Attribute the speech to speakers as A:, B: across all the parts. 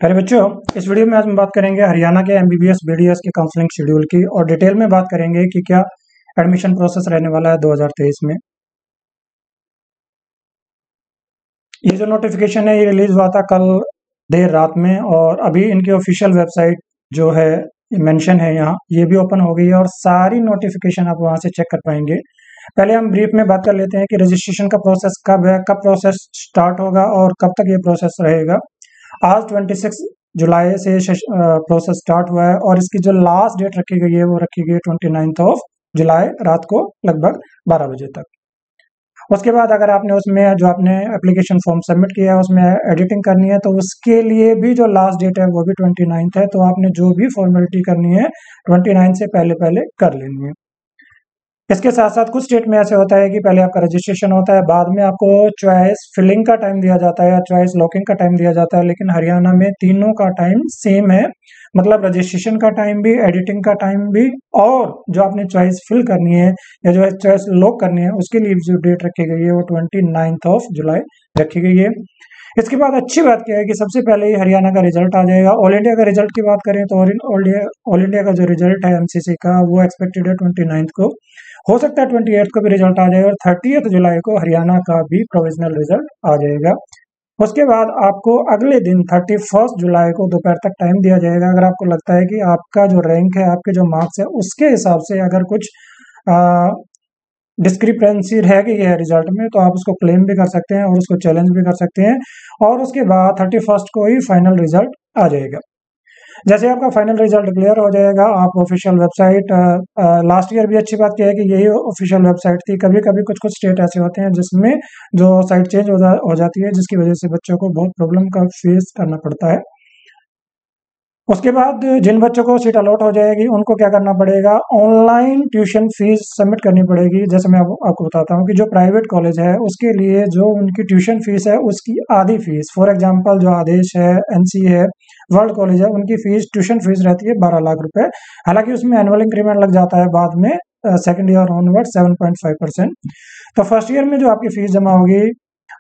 A: पहले बच्चों, इस वीडियो में आज हम बात करेंगे हरियाणा के एमबीबीएस बीडीएस के काउंसलिंग शेड्यूल की और डिटेल में बात करेंगे कि क्या एडमिशन प्रोसेस रहने वाला है 2023 में। ये जो नोटिफिकेशन है ये रिलीज हुआ था कल देर रात में और अभी इनकी ऑफिशियल वेबसाइट जो है मेंशन है यहाँ, ये भी ओपन हो गई है और सारी नोटिफिकेशन आप वहाँ से चेक कर पाएंगे। पहले हम ब्रीफ में बात कर लेते हैं कि रजिस्ट्रेशन का प्रोसेस कब है, कब प्रोसेस स्टार्ट होगा और कब तक ये प्रोसेस रहेगा। आज 26 जुलाई से प्रोसेस स्टार्ट हुआ है और इसकी जो लास्ट डेट रखी गई है वो रखी गई है 29 जुलाई रात को लगभग 12 बजे तक। उसके बाद अगर आपने उसमें जो आपने एप्लीकेशन फॉर्म सबमिट किया है उसमें एडिटिंग करनी है तो उसके लिए भी जो लास्ट डेट है वो भी 29 है, तो आपने जो भी फॉर्मेलिटी करनी है 29 से पहले पहले कर लेनी है। इसके साथ साथ कुछ स्टेट में ऐसे होता है कि पहले आपका रजिस्ट्रेशन होता है, बाद में आपको चॉइस फिलिंग का टाइम दिया जाता है या चॉइस लॉकिंग का टाइम दिया जाता है, लेकिन हरियाणा में तीनों का टाइम सेम है। मतलब रजिस्ट्रेशन का टाइम भी, एडिटिंग का टाइम भी और जो आपने चॉइस फिल करनी है या जो है चॉइस लॉक करनी है उसके लिए जो डेट रखी गई है वो 29 जुलाई रखी गई है। इसके बाद अच्छी बात क्या है कि सबसे पहले ही हरियाणा का रिजल्ट आ जाएगा। ऑल इंडिया का रिजल्ट की बात करें तो ऑल इंडिया का जो रिजल्ट है एमसीसी का वो एक्सपेक्टेड है 29 को, हो सकता है 28 को भी रिजल्ट आ जाए और 30 जुलाई को हरियाणा का भी प्रोविजनल रिजल्ट आ जाएगा। उसके बाद आपको अगले दिन 31 जुलाई को दोपहर तक टाइम दिया जाएगा। अगर आपको लगता है कि आपका जो रैंक है, आपके जो मार्क्स है उसके हिसाब से अगर कुछ डिस्क्रिपेंसी रह गई है रिजल्ट में तो आप उसको क्लेम भी कर सकते हैं और उसको चैलेंज भी कर सकते हैं और उसके बाद 31 को ही फाइनल रिजल्ट आ जाएगा। जैसे आपका फाइनल रिजल्ट क्लियर हो जाएगा आप ऑफिशियल वेबसाइट, लास्ट ईयर भी अच्छी बात क्या है कि यही ऑफिशियल वेबसाइट थी। कभी कभी कुछ कुछ स्टेट ऐसे होते हैं जिसमें जो साइट चेंज हो जाती है जिसकी वजह से बच्चों को बहुत प्रॉब्लम का फेस करना पड़ता है। उसके बाद जिन बच्चों को सीट अलॉट हो जाएगी उनको क्या करना पड़ेगा, ऑनलाइन ट्यूशन फीस सबमिट करनी पड़ेगी। जैसे मैं आपको बताता हूँ कि जो प्राइवेट कॉलेज है उसके लिए जो उनकी ट्यूशन फीस है उसकी आधी फीस, फॉर एग्जांपल जो आदेश है, एनसी है, वर्ल्ड कॉलेज है, उनकी फीस ट्यूशन फीस रहती है 12 लाख रुपए। हालांकि उसमें एनुअल इंक्रीमेंट लग जाता है बाद में, सेकेंड ईयर ऑनवर्ड 7.5%। तो फर्स्ट ईयर में जो आपकी फीस जमा होगी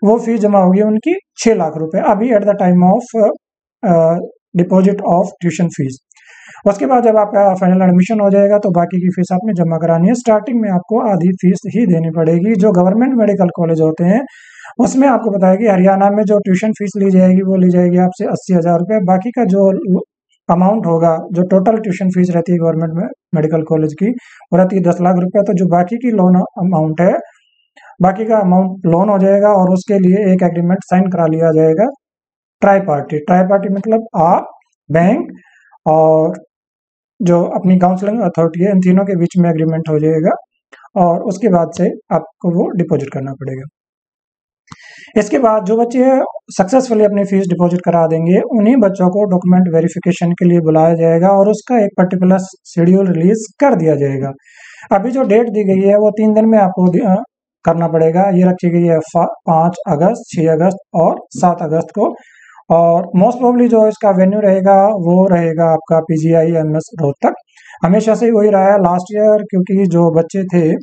A: वो फीस जमा होगी उनकी 6 लाख रुपए अभी at the time of deposit of tuition fees. उसके बाद जब आपका फाइनल एडमिशन हो जाएगा तो बाकी की फीस आपने जमा करानी है। स्टार्टिंग में आपको आधी फीस ही देनी पड़ेगी। जो गवर्नमेंट मेडिकल कॉलेज होते हैं उसमें आपको पता है कि हरियाणा में जो ट्यूशन फीस ली जाएगी वो ली जाएगी आपसे 80,000 रुपये। बाकी का जो अमाउंट होगा, जो टोटल ट्यूशन फीस रहती है गवर्नमेंट मेडिकल कॉलेज की वो रहती है 10 लाख रुपये। तो जो बाकी की लोन अमाउंट है, बाकी का अमाउंट लोन हो जाएगा और उसके लिए एक एग्रीमेंट साइन करा लिया जाएगा। ट्राई पार्टी मतलब आप, बैंक और जो अपनी काउंसलिंग अथॉरिटी है, इन तीनों के बीच में एग्रीमेंट हो जाएगा और उसके बाद से आपको वो डिपॉजिट करना पड़ेगा। इसके बाद जो बच्चे सक्सेसफुली अपनी फीस डिपॉजिट करा देंगे उन्हीं बच्चों को डॉक्यूमेंट वेरिफिकेशन के लिए बुलाया जाएगा और उसका एक पर्टिकुलर शेड्यूल रिलीज कर दिया जाएगा। अभी जो डेट दी गई है वो 3 दिन में आपको करना पड़ेगा। ये रखी गई है 5 अगस्त, 6 अगस्त और 7 अगस्त को। और मोस्ट प्रोबेबली जो इसका वेन्यू रहेगा वो रहेगा आपका PGIMS रोहतक। हमेशा से वही रहा है लास्ट ईयर, क्योंकि जो बच्चे थे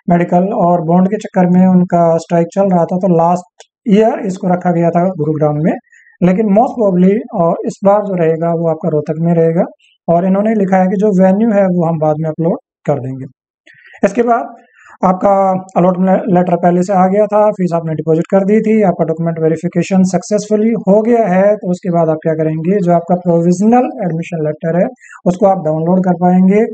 A: मेडिकल और बॉन्ड के चक्कर में उनका स्ट्राइक चल रहा था तो लास्ट ईयर इसको रखा गया था गुरुग्राम में, लेकिन मोस्ट प्रोबेबली और इस बार जो रहेगा वो आपका रोहतक में रहेगा। और इन्होंने लिखा है कि जो वेन्यू है वो हम बाद में अपलोड कर देंगे। इसके बाद आपका अलॉटमेंट लेटर पहले से आ गया था, फीस आपने डिपॉजिट कर दी थी, आपका डॉक्यूमेंट वेरिफिकेशन सक्सेसफुली हो गया है। तो उसके बाद आप क्या करेंगे, जो आपका प्रोविजनल एडमिशन लेटर है उसको आप डाउनलोड कर पाएंगे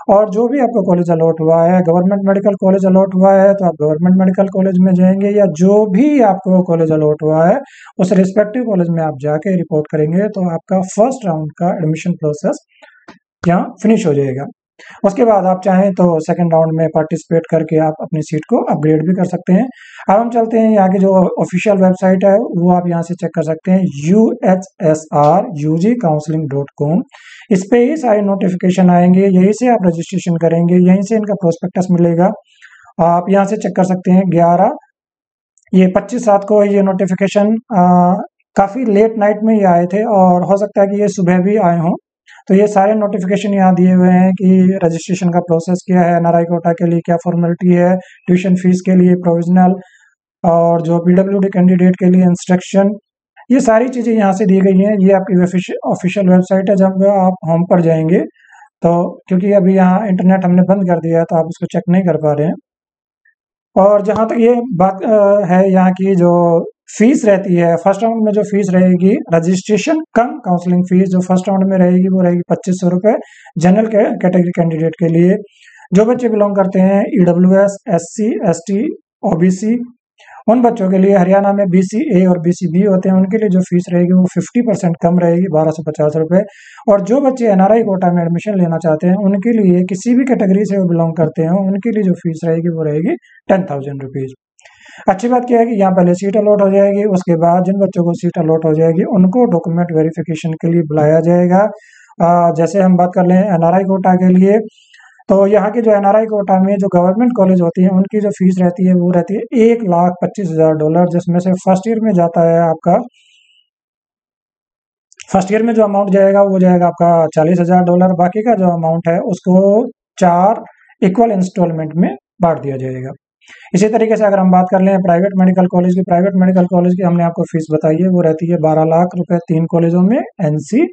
A: और जो भी आपका कॉलेज अलॉट हुआ है, गवर्नमेंट मेडिकल कॉलेज अलॉट हुआ है तो आप गवर्नमेंट मेडिकल कॉलेज में जाएंगे या जो भी आपको कॉलेज अलॉट हुआ है उस रिस्पेक्टिव कॉलेज में आप जाके रिपोर्ट करेंगे तो आपका फर्स्ट राउंड का एडमिशन प्रोसेस यहाँ फिनिश हो जाएगा। उसके बाद आप चाहें तो सेकंड राउंड में पार्टिसिपेट करके आप अपनी सीट को अपग्रेड भी कर सकते हैं। अब हम चलते हैं यहाँ की जो ऑफिशियल वेबसाइट है वो आप यहाँ से चेक कर सकते हैं, UHSRUGcounseling.com। इस पे ही सारे नोटिफिकेशन आएंगे, यहीं से आप रजिस्ट्रेशन करेंगे, यहीं से इनका प्रोस्पेक्टस मिलेगा। आप यहाँ से चेक कर सकते हैं 25/7 को ये नोटिफिकेशन काफ़ी लेट नाइट में ही आए थे और हो सकता है कि ये सुबह भी आए हों। तो ये सारे नोटिफिकेशन यहाँ दिए हुए हैं कि रजिस्ट्रेशन का प्रोसेस क्या है, NRI कोटा के लिए क्या फॉर्मेलिटी है, ट्यूशन फीस के लिए प्रोविजनल और जो PWD कैंडिडेट के लिए इंस्ट्रक्शन, ये सारी चीज़ें यहाँ से दी गई हैं। ये आपकी ऑफिशियल वेबसाइट है। जब आप होम पर जाएंगे तो क्योंकि अभी यहाँ इंटरनेट हमने बंद कर दिया है तो आप उसको चेक नहीं कर पा रहे हैं। और जहाँ तक ये बात है यहाँ की जो फीस रहती है, फर्स्ट राउंड में जो फीस रहेगी रजिस्ट्रेशन कम काउंसलिंग फीस जो फर्स्ट राउंड में रहेगी वो रहेगी 2500 रुपये जनरल कैटेगरी कैंडिडेट के लिए। जो बच्चे बिलोंग करते हैं EWS, SC, ST, OBC, उन बच्चों के लिए हरियाणा में BCA और BCB होते हैं, उनके लिए जो फीस रहेगी वो 50% कम रहेगी, 1250 रुपये। और जो बच्चे NRI कोटा में एडमिशन लेना चाहते हैं उनके लिए, किसी भी कैटेगरी से वो बिलोंग करते हैं, उनके लिए जो फीस रहेगी वो रहेगी 10,000 रुपीज़। अच्छी बात क्या है कि यहाँ पहले सीट अलॉट हो जाएगी, उसके बाद जिन बच्चों को सीट अलॉट हो जाएगी उनको डॉक्यूमेंट वेरिफिकेशन के लिए बुलाया जाएगा। जैसे हम बात कर लें NRI कोटा के लिए, तो यहाँ की जो NRI कोटा में जो गवर्नमेंट कॉलेज होती है उनकी जो फीस रहती है वो रहती है $1,25,000, जिसमें से फर्स्ट ईयर में जाता है आपका, फर्स्ट ईयर में जो अमाउंट जाएगा वो जाएगा आपका $40,000। बाकी का जो अमाउंट है उसको 4 इक्वल इंस्टॉलमेंट में बांट दिया जाएगा। इसी तरीके से अगर हम बात कर लें प्राइवेट मेडिकल कॉलेज की, प्राइवेट मेडिकल कॉलेज की हमने आपको फीस बताई है, वो रहती है 12 लाख रुपए 3 कॉलेजों में, NC,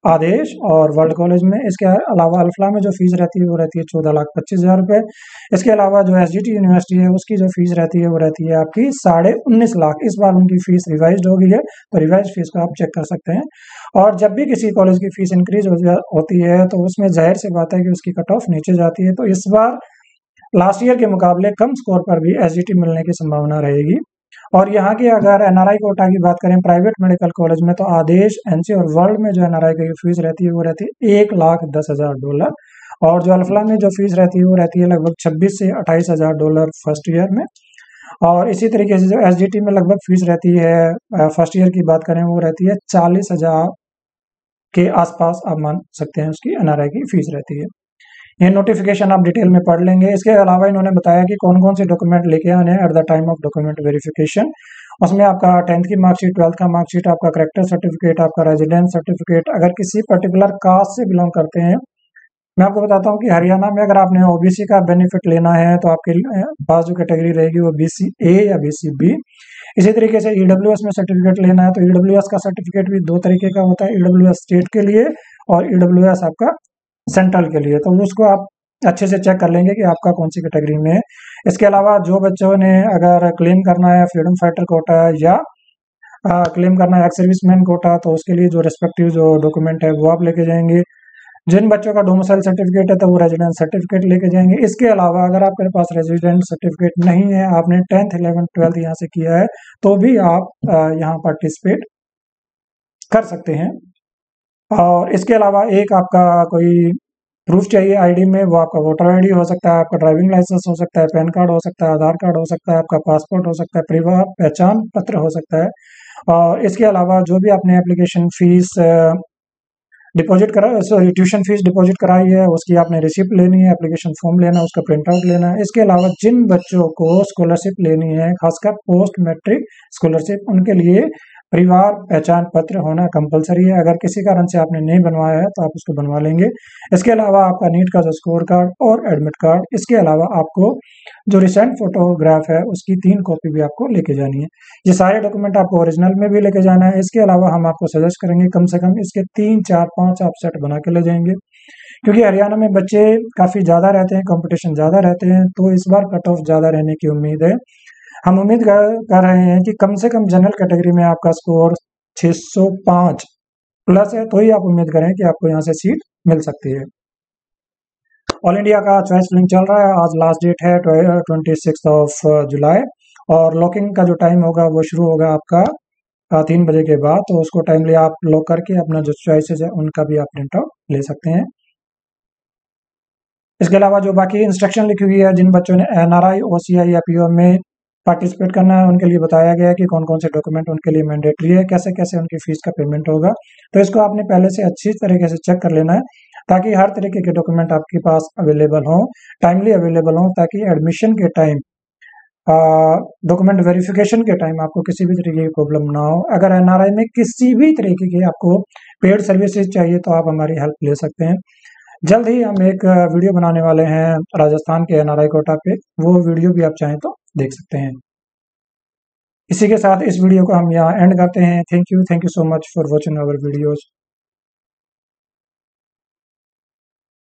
A: आदेश और वर्ल्ड कॉलेज में। इसके अलावा अल्फला में जो फीस रहती है वो रहती है 14,25,000 रुपये। इसके अलावा जो SGT यूनिवर्सिटी है उसकी जो फीस रहती है वो रहती है आपकी 19.5 लाख। इस बार उनकी फीस रिवाइज हो गई है, तो रिवाइज फीस को आप चेक कर सकते हैं। और जब भी किसी कॉलेज की फीस इंक्रीज होती है तो उसमें जाहिर सी बात है कि उसकी कट ऑफ नीचे जाती है। तो इस बार लास्ट ईयर के मुकाबले कम स्कोर पर भी SGT मिलने की संभावना रहेगी। और यहाँ की अगर NRI कोटा की बात करें प्राइवेट मेडिकल कॉलेज में, तो आदेश, NC और वर्ल्ड में जो NRI की फीस रहती है वो रहती है $1,10,000। और जो अल्फला में जो फीस रहती है वो रहती है लगभग $26,000 से $28,000 फर्स्ट ईयर में। और इसी तरीके से जो SGT में लगभग फीस रहती है फर्स्ट ईयर की बात करें वो रहती है 40,000 के आसपास, आप मान सकते हैं उसकी NRI की फीस रहती है। ये नोटिफिकेशन आप डिटेल में पढ़ लेंगे। इसके अलावा इन्होंने बताया कि कौन कौन से डॉक्यूमेंट लेके आने हैं at the time of document verification. उसमें आपका 10th की मार्कशीट, 12th का मार्कशीट, आपका करेक्टर सर्टिफिकेट, आपका रेजिडेंस सर्टिफिकेट। अगर किसी पर्टिकुलर कास्ट से बिलोंग करते हैं, मैं आपको बताता हूँ कि हरियाणा में अगर आपने OBC का बेनिफिट लेना है तो आपके पास जो कैटेगरी रहेगी वो BCA या BCB। इसी तरीके से EWS में सर्टिफिकेट लेना है तो EWS का सर्टिफिकेट भी 2 तरीके का होता है, EWS स्टेट के लिए और EWS आपका सेंट्रल के लिए। तो उसको आप अच्छे से चेक कर लेंगे कि आपका कौन सी कैटेगरी में है। इसके अलावा जो बच्चों ने अगर क्लेम करना है फ्रीडम फाइटर कोटा या क्लेम करना है एक्स सर्विसमैन कोटा, तो उसके लिए जो रेस्पेक्टिव जो डॉक्यूमेंट है वो आप लेके जाएंगे। जिन बच्चों का डोमिसाइल सर्टिफिकेट है तो वो रेजिडेंस सर्टिफिकेट लेके जाएंगे। इसके अलावा अगर आपके पास रेजिडेंस सर्टिफिकेट नहीं है, आपने 10th 11th 12th यहाँ से किया है, तो भी आप यहाँ पार्टिसिपेट कर सकते हैं। और इसके अलावा एक आपका कोई प्रूफ चाहिए आईडी में, वो आपका वोटर आईडी हो सकता है, आपका ड्राइविंग लाइसेंस हो सकता है, पैन कार्ड हो सकता है, आधार कार्ड हो सकता है, आपका पासपोर्ट हो सकता है, परिवार पहचान पत्र हो सकता है। और इसके अलावा जो भी आपने एप्लीकेशन फीस डिपॉजिट करा, सॉरी ट्यूशन फीस डिपॉजिट कराई है, उसकी आपने रिसिप्ट लेनी है, एप्लीकेशन फॉर्म लेना है, उसका प्रिंट आउट लेना है। इसके अलावा जिन बच्चों को स्कॉलरशिप लेनी है, खासकर पोस्ट मैट्रिक स्कॉलरशिप, उनके लिए परिवार पहचान पत्र होना कंपलसरी है। अगर किसी कारण से आपने नहीं बनवाया है तो आप उसको बनवा लेंगे। इसके अलावा आपका नीट का जो स्कोर कार्ड और एडमिट कार्ड, इसके अलावा आपको जो रिसेंट फोटोग्राफ है उसकी 3 कॉपी भी आपको लेके जानी है। ये सारे डॉक्यूमेंट आपको ओरिजिनल में भी लेके जाना है। इसके अलावा हम आपको सजेस्ट करेंगे कम से कम इसके 3, 4, 5 आप सेट बना के ले जाएंगे, क्योंकि हरियाणा में बच्चे काफ़ी ज़्यादा रहते हैं, कंपटीशन ज़्यादा रहते हैं, तो इस बार कट ऑफ ज़्यादा रहने की उम्मीद है। हम उम्मीद कर रहे हैं कि कम से कम जनरल कैटेगरी में आपका स्कोर 605 प्लस है, तो ही आप उम्मीद करें कि आपको यहाँ से सीट मिल सकती है। ऑल इंडिया का चॉइस लिंक चल रहा है, आज लास्ट डेट है 26 जुलाई, और लॉकिंग का जो टाइम होगा वो शुरू होगा आपका 3 बजे के बाद। तो उसको टाइमली आप लॉक करके अपना जो चॉइसेस है उनका भी आप प्रिंट आउट ले सकते हैं। इसके अलावा जो बाकी इंस्ट्रक्शन लिखी हुई है, जिन बच्चों ने NRI, OCI या PO में पार्टिसिपेट करना है उनके लिए बताया गया है कि कौन कौन से डॉक्यूमेंट उनके लिए मैंडेटरी है, कैसे कैसे उनकी फीस का पेमेंट होगा। तो इसको आपने पहले से अच्छी तरीके से चेक कर लेना है, ताकि हर तरीके के डॉक्यूमेंट आपके पास अवेलेबल हों, टाइमली अवेलेबल हों, ताकि एडमिशन के टाइम, डॉक्यूमेंट वेरिफिकेशन के टाइम आपको किसी भी तरीके की प्रॉब्लम ना हो। अगर NRI में किसी भी तरीके की आपको पेड सर्विसेज चाहिए तो आप हमारी हेल्प ले सकते हैं। जल्द ही हम एक वीडियो बनाने वाले हैं राजस्थान के NRI कोटा पे, वो वीडियो भी आप चाहें तो देख सकते हैं। इसी के साथ इस वीडियो को हम यहाँ एंड करते हैं। Thank you so much for watching our videos.